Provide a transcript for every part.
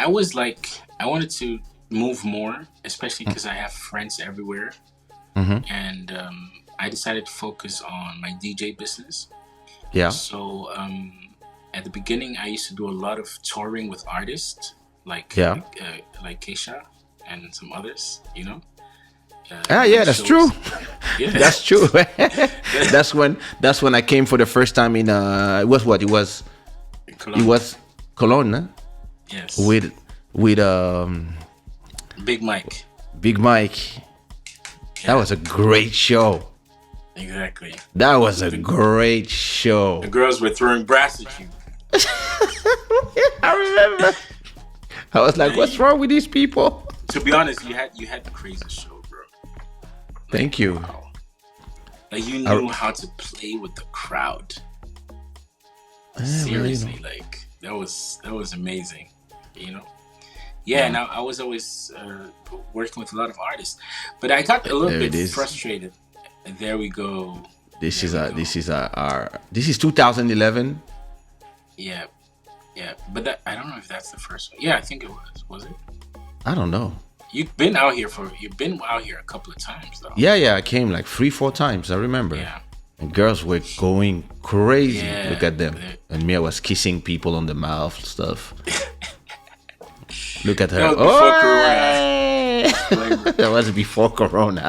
I was like, I wanted to move more, especially because I have friends everywhere, Mm-hmm. and I decided to focus on my DJ business. Yeah. So at the beginning, I used to do a lot of touring with artists Yeah. like Kaysha and some others, Yeah, doing that's true. shows. Yeah, That's true. That's when I came for the first time in it Cologne. was Cologne, huh? Yes, with Big Mike. Big Mike. That Yeah, was a great show. exactly. That was a The, great show. the girls were throwing brass at you. I remember. I was like, Man, what's wrong with these people? to be honest, you had the craziest show, bro. Like Thank you. wow, like you I, knew how to play with the crowd. well, Seriously, like that was amazing. You know. Yeah, and I was always working with a lot of artists, but I got a little there it bit is. frustrated. There we go. This There is we our go. this is our this is 2011. Yeah, yeah, but I don't know if that's the first one. Yeah, I think it was. Was it? I don't know. You've been out here a couple of times though. Yeah, I came like 3-4 times. I remember. Yeah, And girls were going crazy. Look yeah. at them. And me, I was kissing people on the mouth, stuff. Look at her. That was before Corona. Oh, Disclaimer. that was before Corona.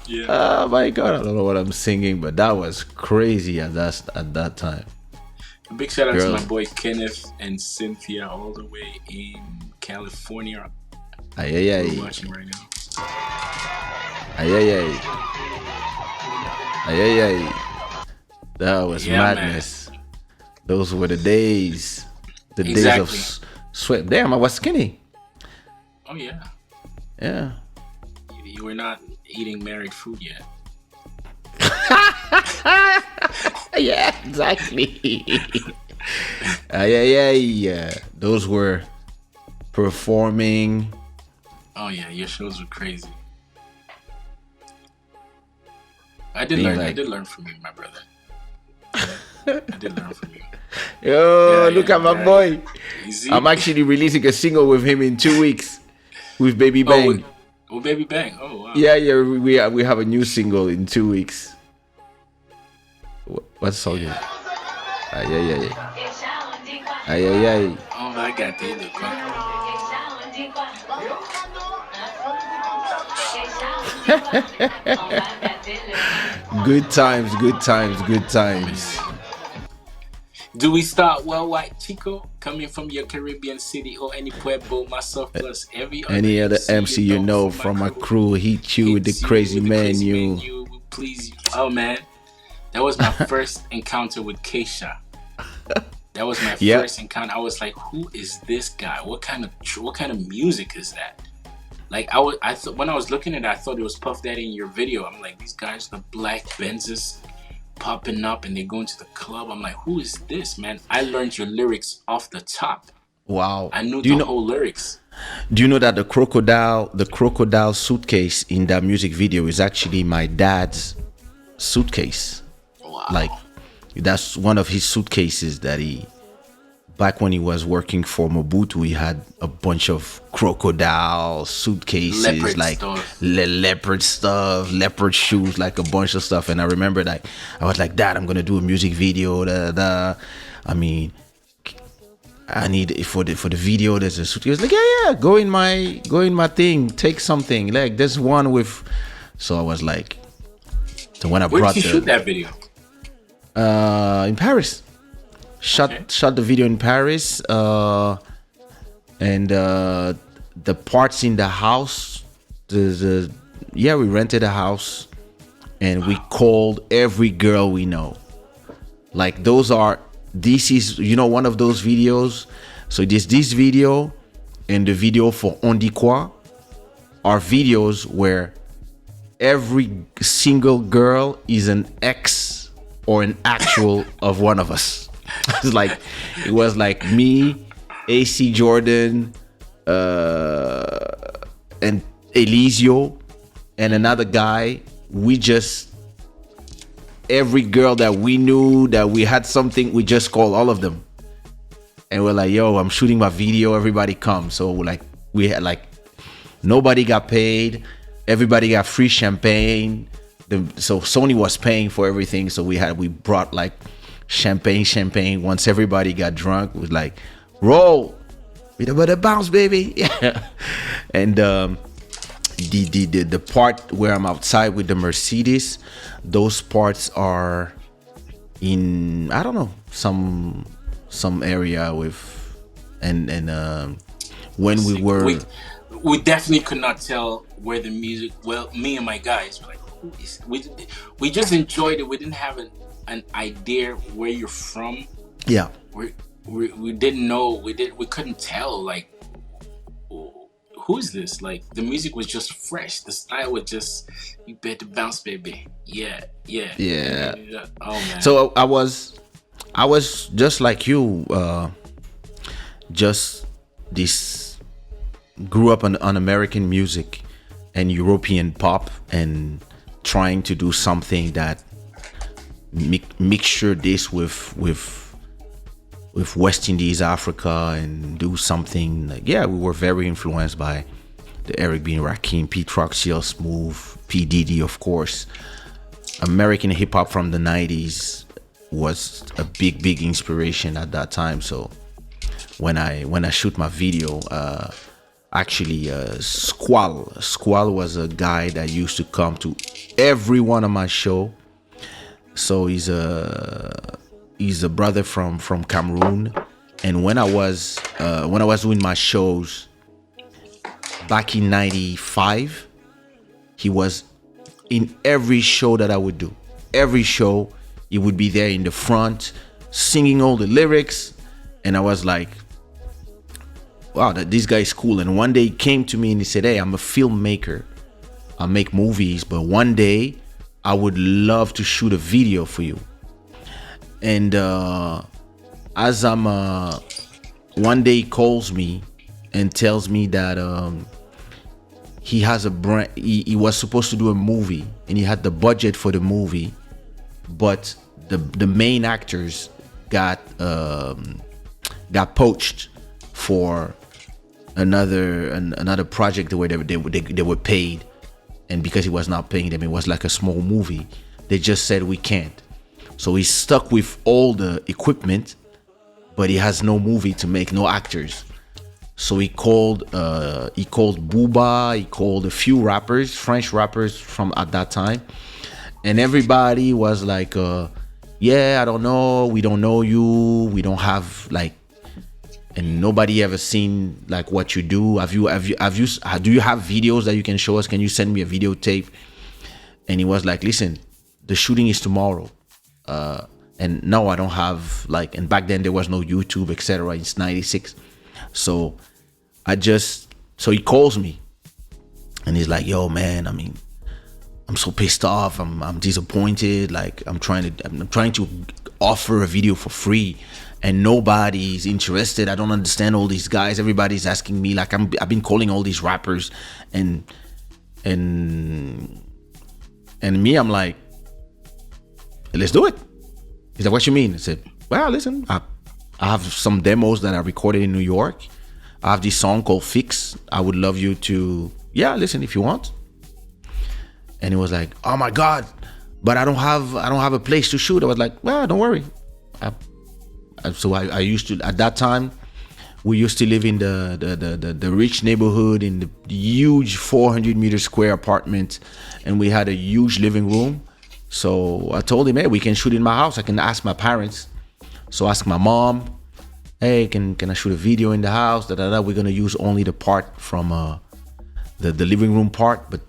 Yeah. Oh my God, I don't know what I'm singing, but that was crazy at that time. A big shout out to my Girls, boy Kenneth and Cynthia all the way in California. ay ay ay, We're watching right now. ay ay ay, ay ay ay. That was Yeah, man. madness. Those were the days of Exactly. sweat. Damn, I was skinny. Oh yeah. Yeah. You were not eating married food yet. Yeah, exactly. Ay ay ay. Those were performing. Oh yeah, your shows were crazy. I did Being learn. I like, did learn from you, my brother. I did learn from you. yo, Yeah, look yeah, at my yeah, boy. yeah. You see? I'm actually releasing a single with him in 2 weeks with Baby Oh, Bang. Baby Bang. Oh wow. Yeah, we have a new single in 2 weeks. What song is it? Ay, ay, ay. Ay, ay, ay. Oh, I got the look. Good times, good times, good times. Do we start well, white Chico, coming from your Caribbean city or any pueblo? Myself plus every other Any other MC you know from from my crew, hit you with the hits you crazy with the crazy menu. menu. Please, oh man, that was my first encounter with Kaysha. That was my Yep. first encounter. I was like, "Who is this guy? What kind of music is that?" Like I thought when I was looking at it, I thought it was Puff Daddy in your video. I'm like, these guys, the black Benzes popping up, and they go into the club. I'm like, who is this, man? I learned your lyrics off the top. Wow. I knew Do you the know? whole lyrics. Do you know that the crocodile suitcase in that music video is actually my dad's suitcase? Wow. Like, that's one of his suitcases that back when he was working for Mobutu, he had a bunch of crocodile suitcases, Leopard like stuff. leopard stuff, leopard shoes, like a bunch of stuff. And I remember that I was like, Dad, I'm gonna do a music video. I mean, I need it for the video. There's a suitcase. Like, yeah, go in my thing. Take something. Like, there's one with. So I was like, so when I Where brought did you shoot that video? in Paris. Okay. Shot the video in Paris, and the parts in the house. We rented a house, and we called every girl we know. Like this is one of those videos. So this video and the video for On Dit Quoi are videos where every single girl is an ex or an actual of one of us. It was like me, AC Jordan, and Elisio, and another guy. Every girl that we knew that we had something, we just called all of them. and we're like, yo, I'm shooting my video, everybody come. So like we had like nobody got paid, everybody got free champagne. So Sony was paying for everything, so we brought like champagne. Once everybody got drunk, it was like, roll with a bit of bounce, baby. Yeah. And the part where I'm outside with the Mercedes, those parts are in, I don't know, some area with, and when we See, were, we definitely could not tell where the music. Well, me and my guys were like, who is we just enjoyed it. We didn't have an idea where you're from. yeah, We didn't know. We couldn't tell like who's this. Like the music was just fresh. The style was just, you better bounce, baby. Yeah, yeah, yeah. yeah. Oh man. So I was just like you, just this, grew up on American music and European pop, and trying to do something that mixture this with West Indies, Africa, and do something like, yeah, we were very influenced by the Eric B. and Rakim, Pete Rock, CL Smooth, P Diddy, of course. American hip hop from the 90s was a big inspiration at that time. So when I shoot my video, actually, Squall was a guy that used to come to every one of my show. So he's a brother from Cameroon, and when I was doing my shows back in '95, he was in every show that I would do. Every show, he would be there in the front, singing all the lyrics, and I was like, wow, this guy is cool. And one day he came to me and he said, hey, I'm a filmmaker. I make movies, but one day I would love to shoot a video for you. And as I'm one day he calls me and tells me that he has a brand, he was supposed to do a movie and he had the budget for the movie, but the main actors got poached for another project where they were paid, and because he was not paying them, it was like a small movie. They just said we can't. So he's stuck with all the equipment, but he has no movie to make, no actors. So he called Booba, he called a few rappers, French rappers from at that time, and everybody was like, yeah, I don't know, we don't know you, we don't have like, and nobody ever seen like what you do. Do you have videos that you can show us? Can you send me a videotape? And he was like, listen, the shooting is tomorrow. And no, I don't have like, and back then there was no YouTube, etc. It's 96. So he calls me and he's like, yo man, I mean, I'm so pissed off. I'm disappointed. Like I'm trying to offer a video for free and nobody's interested. I don't understand all these guys. Everybody's asking me, like I've been calling all these rappers and me, I'm like, let's do it. He's like, what you mean? I said, well, listen, I have some demos that I recorded in New York. I have this song called Fix. I would love you to, yeah, listen if you want. And he was like, oh my God, but I don't have a place to shoot. I was like, well, don't worry. So I used to, at that time, we used to live in the rich neighborhood in the huge 400 meter square apartment, and we had a huge living room. So I told him, hey, we can shoot in my house. I can ask my parents. So I asked my mom, hey, can I shoot a video in the house? We're gonna use only the part from the living room part, but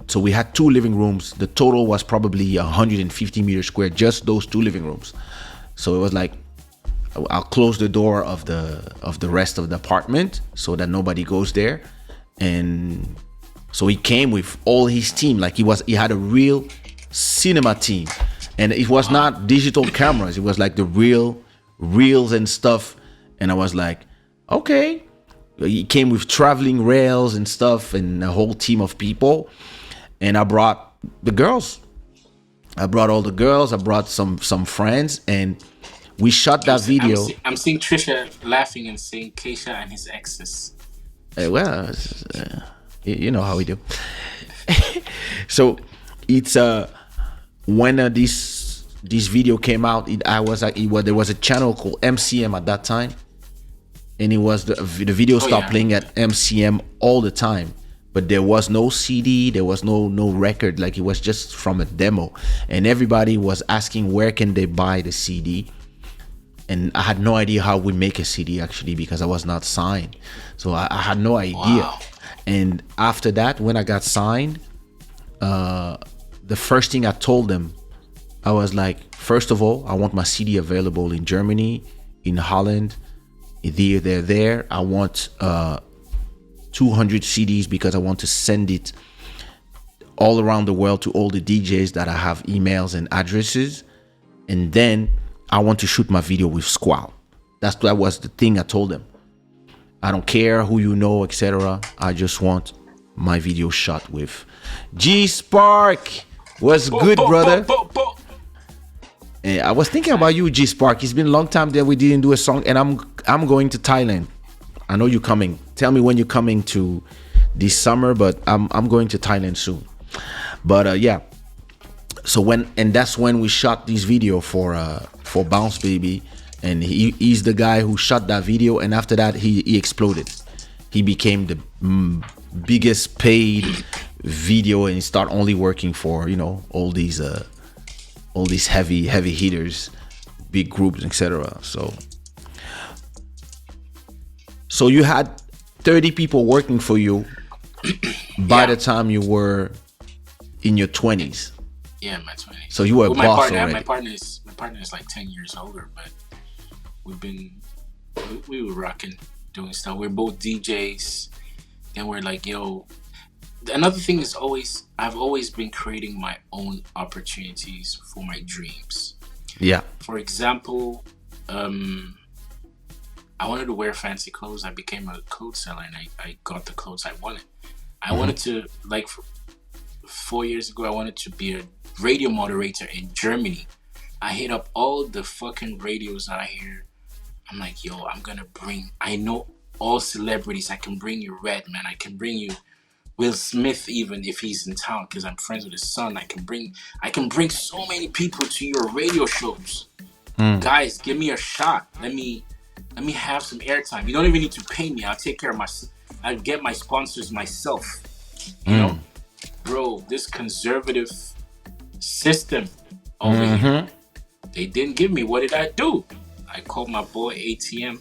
so we had two living rooms. The total was probably 150 meters square, just those two living rooms. So it was like, I'll close the door of the rest of the apartment so that nobody goes there. And so he came with all his team, like he had a real cinema team, and it was not digital cameras, it was like the real reels and stuff. And I was like, okay. He came with traveling rails and stuff and a whole team of people, and I brought the girls. I brought all the girls, I brought some friends, and We shot that video. I'm seeing Trisha laughing and saying Kaysha and his exes. Well, you know how we do. So it's when this video came out, I was like, there was a channel called MCM at that time, and it was the video Oh stopped yeah, playing at MCM all the time, but there was no CD, there was no record, like it was just from a demo, and everybody was asking where can they buy the CD, and I had no idea how we make a CD actually because I was not signed, so I had no idea. wow. And after that, when I got signed, the first thing I told them, I was like, first of all, I want my CD available in Germany, in Holland. They're there. I want 200 CDs because I want to send it all around the world to all the DJs that I have emails and addresses. And then I want to shoot my video with Squall. That was the thing I told them. I don't care who you know, etc. I just want my video shot with G Spark. What's good, brother? And I was thinking about you, G Spark. It's been a long time that we didn't do a song, and I'm going to Thailand. I know you're coming. Tell me when you're coming to this summer, but I'm going to Thailand soon. But yeah. So that's when we shot this video for Bounce Baby, and he's the guy who shot that video, and after that he exploded. He became the biggest paid video, and he started only working for all these heavy hitters, big groups, etc. So you had 30 people working for you by the time you were in your 20s. Yeah, my 20s. So you were a boss already. My partner is like 10 years older, but we were rocking, doing stuff. We're both DJs, and we're like, yo. Another thing is I've always been creating my own opportunities for my dreams. Yeah. For example, I wanted to wear fancy clothes. I became a clothes seller, and I got the clothes I wanted. I wanted to, like, 4 years ago, I wanted to be a radio moderator in Germany. I hit up all the fucking radios out here. I'm like, yo, I know all celebrities. I can bring you Redman. I can bring you Will Smith, even if he's in town, because I'm friends with his son. I can bring so many people to your radio shows. Guys, give me a shot. Let me have some airtime. You don't even need to pay me. I'll take care of I'll get my sponsors myself. You know, bro, this conservative system over here, they didn't give me. What did I do? I called my boy ATM,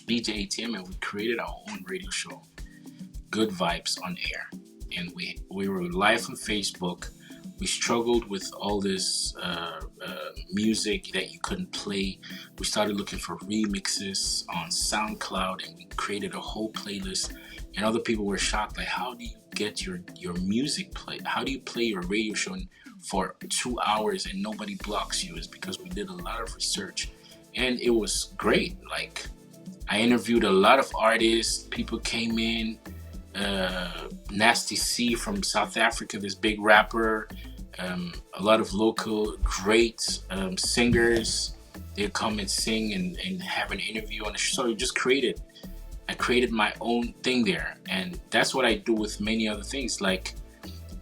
DJ ATM, and we created our own radio show, Good Vibes on Air. And we were live on Facebook. We struggled with all this music that you couldn't play. We started looking for remixes on SoundCloud, and we created a whole playlist. And other people were shocked, like, how do you get your music played? How do you play your radio show for 2 hours and nobody blocks you? It's because we did a lot of research, and it was great. Like, I interviewed a lot of artists. People came in. Nasty C from South Africa, this big rapper. A lot of local great singers. They come and sing and have an interview on the show. I created my own thing there, and that's what I do with many other things. Like,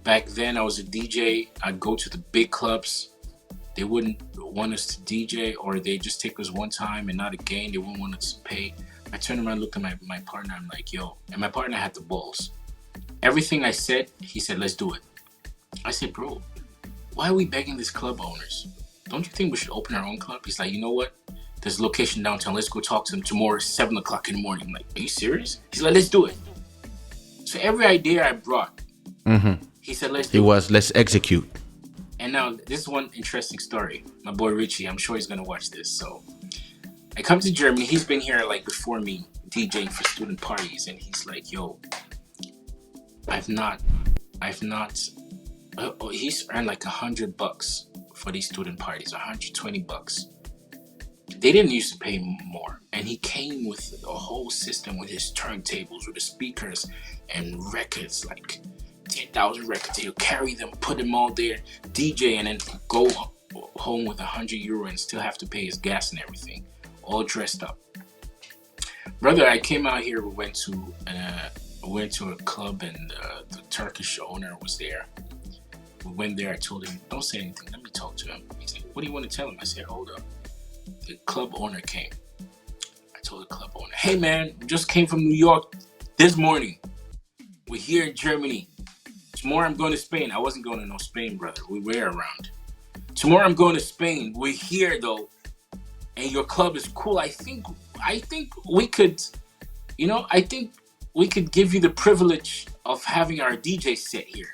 back then I was a DJ. I'd go to the big clubs. They wouldn't want us to DJ, or they just take us one time and not again. They wouldn't want us to pay. I turned around, looked at my partner. I'm like, yo, and my partner had the balls. Everything I said, he said, let's do it. I said, bro, why are we begging these club owners? Don't you think we should open our own club? He's like, you know what? There's a location downtown. Let's go talk to them tomorrow, 7 o'clock in the morning. I'm like, are you serious? He's like, let's do it. So every idea I brought, he said, let's do it. Let's execute. And now, this is one interesting story. My boy Richie, I'm sure he's going to watch this. So I come to Germany. He's been here like before me, DJing for student parties. And he's like, yo, he's earned like $100 for these student parties, $120. They didn't used to pay more. And he came with a whole system with his turntables, with the speakers and records, like 10,000 records. He'll carry them, put them all there, DJ, and then go home with €100 and still have to pay his gas and everything, all dressed up. Brother, I came out here. We went to a club, and the Turkish owner was there. We went there. I told him, "Don't say anything. Let me talk to him." He said, "What do you want to tell him?" I said, "Hold up." The club owner came. I told the club owner, "Hey man, we just came from New York this morning. We're here in Germany. Tomorrow I'm going to Spain." I wasn't going to no Spain, brother. We were around. "Tomorrow I'm going to Spain. We're here though, and your club is cool. I think we could, I think we could give you the privilege of having our DJ set here."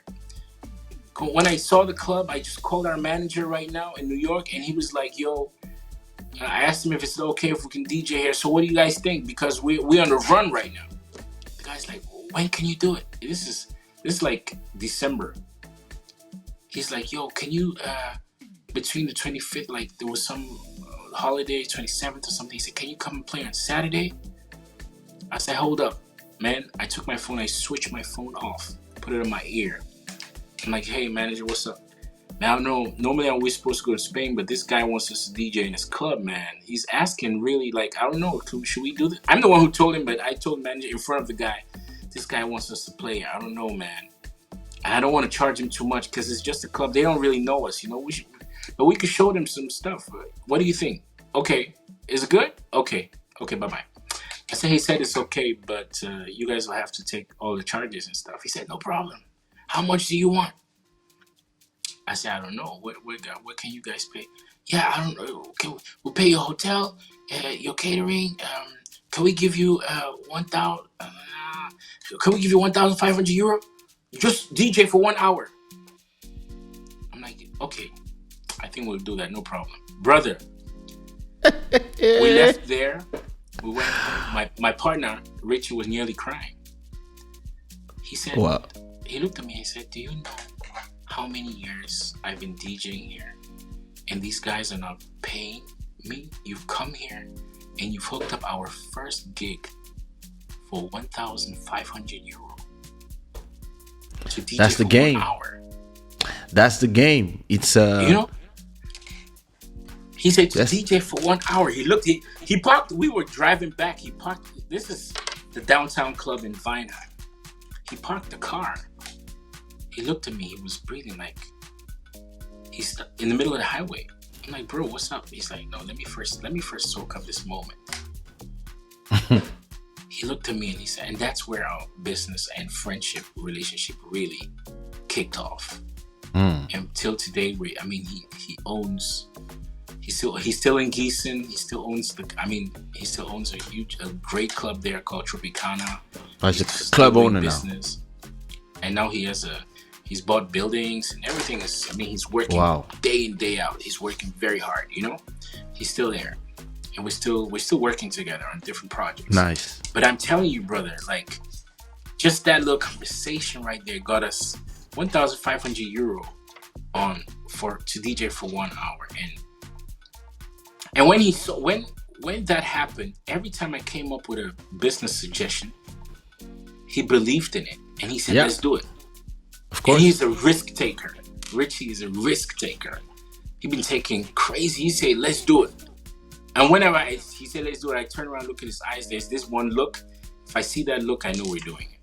When I saw the club, I just called our manager right now in New York, and he was like, "Yo," I asked him if it's okay if we can DJ here. "So what do you guys think? Because we're on the run right now." The guy's like, "When can you do it?" This is like December. He's like, "Yo, can you between the 25th, like there was some holiday, 27th or something." He said, "Can you come and play on Saturday?" I said, "Hold up, man." I took my phone, I switched my phone off, put it in my ear. I'm like, "Hey manager, what's up?" Now, no, normally we're supposed to go to Spain, but this guy wants us to DJ in his club, man. He's asking really, like, I don't know, should we do this? I'm the one who told him, but I told manager in front of the guy, "This guy wants us to play. I don't know, man. And I don't want to charge him too much because it's just a club. They don't really know us, but we could show them some stuff. What do you think?" "Okay. Is it good?" Okay, bye-bye." I said, he said it's okay, but you guys will have to take all the charges and stuff. He said, "No problem. How much do you want?" I said, "I don't know. What can you guys pay?" "Yeah, I don't know. We'll pay your hotel, your catering. Can we give you 1,000? Can we give you €1,500? Just DJ for 1 hour." I'm like, "Okay, I think we'll do that. No problem, brother." We left there. We went home. My partner Richie was nearly crying. He said, Wow. He looked at me and said, "Do you know how many years I've been DJing here, and these guys are not paying me? You've come here and you've hooked up our first gig for €1,500 to DJ That's the for game. 1 hour." That's the game. It's He said to DJ for 1 hour. He parked. We were driving back. He parked. This is the downtown club in Weinheim. He parked the car. He looked at me. He was breathing like he's in the middle of the highway. I'm like, "Bro, what's up?" He's like, "No, let me first soak up this moment." He looked at me and he said, and that's where our business and friendship relationship really kicked off. And till today, he owns. He's still in Gießen. He still owns a great club there called Tropicana. He's a club owner business. Now. And now he's bought buildings and everything he's working day in, day out. He's working very hard, He's still there. And we're still working together on different projects. Nice. But I'm telling you, brother, like just that little conversation right there got us €1,500 to DJ for 1 hour. And when that happened, every time I came up with a business suggestion, he believed in it and he said, "Let's do it." Of course. And he's a risk taker. Richie is a risk taker. He's been taking crazy. He said, "Let's do it." And whenever he said, "Let's do it," I turn around, look at his eyes. There's this one look. If I see that look, I know we're doing it.